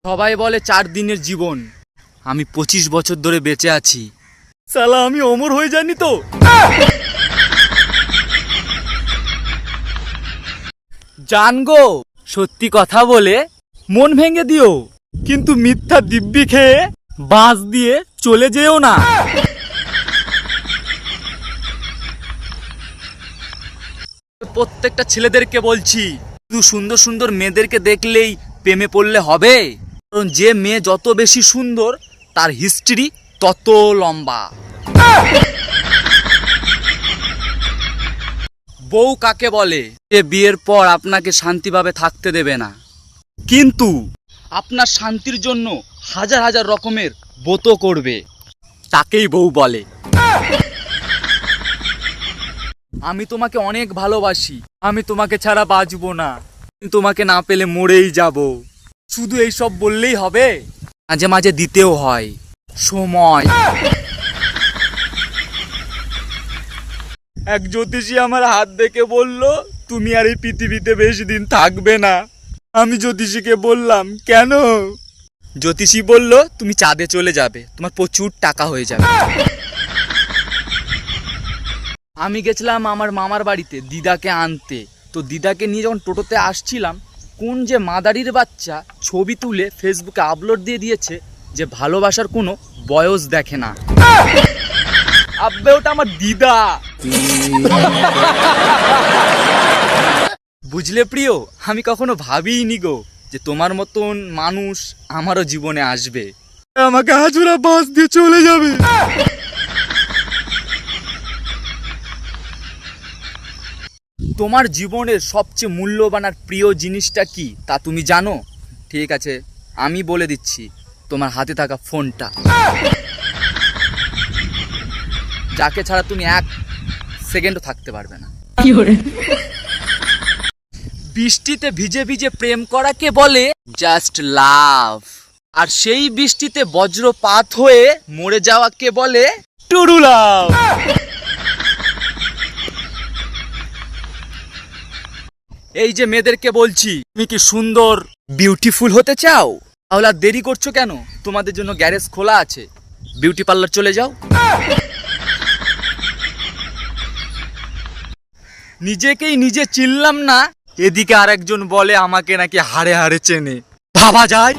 সবাই বলে 4 দিনের জীবন, আমি 25 বছর ধরে বেঁচে আছি। শালা আমি অমর হয়ে যাইনি তো? জানগো, সত্যি কথা বলে মন ভেঙে দিও, কিন্তু মিথ্যা দিব্যি খেয়ে বাঁশ দিয়ে চলে যেও না। প্রত্যেকটা ছেলেদেরকে বলছি, শুধু সুন্দর সুন্দর মেয়েদেরকে দেখলেই প্রেমে পড়লে হবে? কারণ যে মেয়ে যত বেশি সুন্দর তার হিস্ট্রি তত লম্বা। বউ কাকে বলে? যে বিয়ের পর আপনাকে শান্তিভাবে থাকতে দেবে না, কিন্তু আপনার শান্তির জন্য হাজার হাজার রকমের ব্রত করবে, তাকেই বউ বলে। আমি তোমাকে অনেক ভালোবাসি, আমি তোমাকে ছাড়া বাঁচবো না, তোমাকে না পেলে মরেই যাব। শুধু এইসব বললেই হবে? মাঝে মাঝে দিতেও হয় সময়। এক জ্যোতিষী আমার হাত দেখে বলল, তুমি আর এই পৃথিবীতে বেশি দিন থাকবে না। আমি জ্যোতিষীকে বললাম, কেন? জ্যোতিষী বলল, তুমি চাঁদে চলে যাবে, তোমার প্রচুর টাকা হয়ে যাবে। আমি গেছিলাম আমার মামার বাড়িতে দিদাকে আনতে, তো দিদাকে নিয়ে যখন টোটোতে আসছিলাম, কোন যে মাদারির বাচ্চা ছবি তুলে ফেসবুকে আপলোড দিয়ে দিয়েছে যে ভালোবাসার কোনো বয়স দেখে না। আব্বে ওটা আমার দিদা। বুঝলে প্রিয়, আমি কখনো ভাবিনি গো যে তোমার মতন মানুষ আমারও জীবনে আসবে, আমাকে হাজুরা বাস দিয়ে চলে যাবে। তোমার জীবনের সবচেয়ে মূল্যবান আর প্রিয় জিনিসটা কি তা তুমি জানো? ঠিক আছে, আমি বলে দিচ্ছি, তোমার হাতে থাকা ফোনটা, যাকে ছাড়া তুমি 1 সেকেন্ডও থাকতে পারবে না। বৃষ্টিতে ভিজে ভিজে প্রেম করাকে বলে জাস্ট লাভ, আর সেই বৃষ্টিতে বজ্রপাত হয়ে মরে যাওয়াকে বলে টুরু লাভ। এই যে মেয়েদেরকে বলছি, তুমি কি সুন্দর বিউটিফুল হতে চাও? তাহলে আর দেরি করছো কেন? তোমাদের জন্য গ্যারেজ খোলা আছে, বিউটি পার্লার চলে যাও। নিজেকেই নিজে চিনলাম না, এদিকে আরেকজন বলে আমাকে নাকি হাড়ে হাড়ে চেনে। ভাবা যায়?